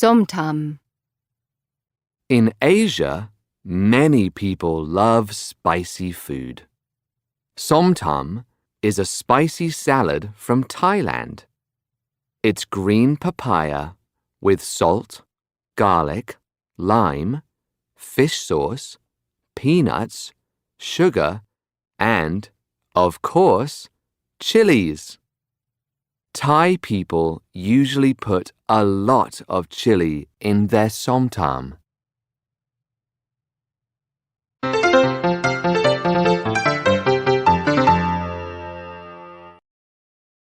Somtam. In Asia, many people love spicy food. Somtam is a spicy salad from Thailand. It's green papaya with salt, garlic, lime, fish sauce, peanuts, sugar, and, of course, chilies. Thai people usually put a lot of chili in their somtam.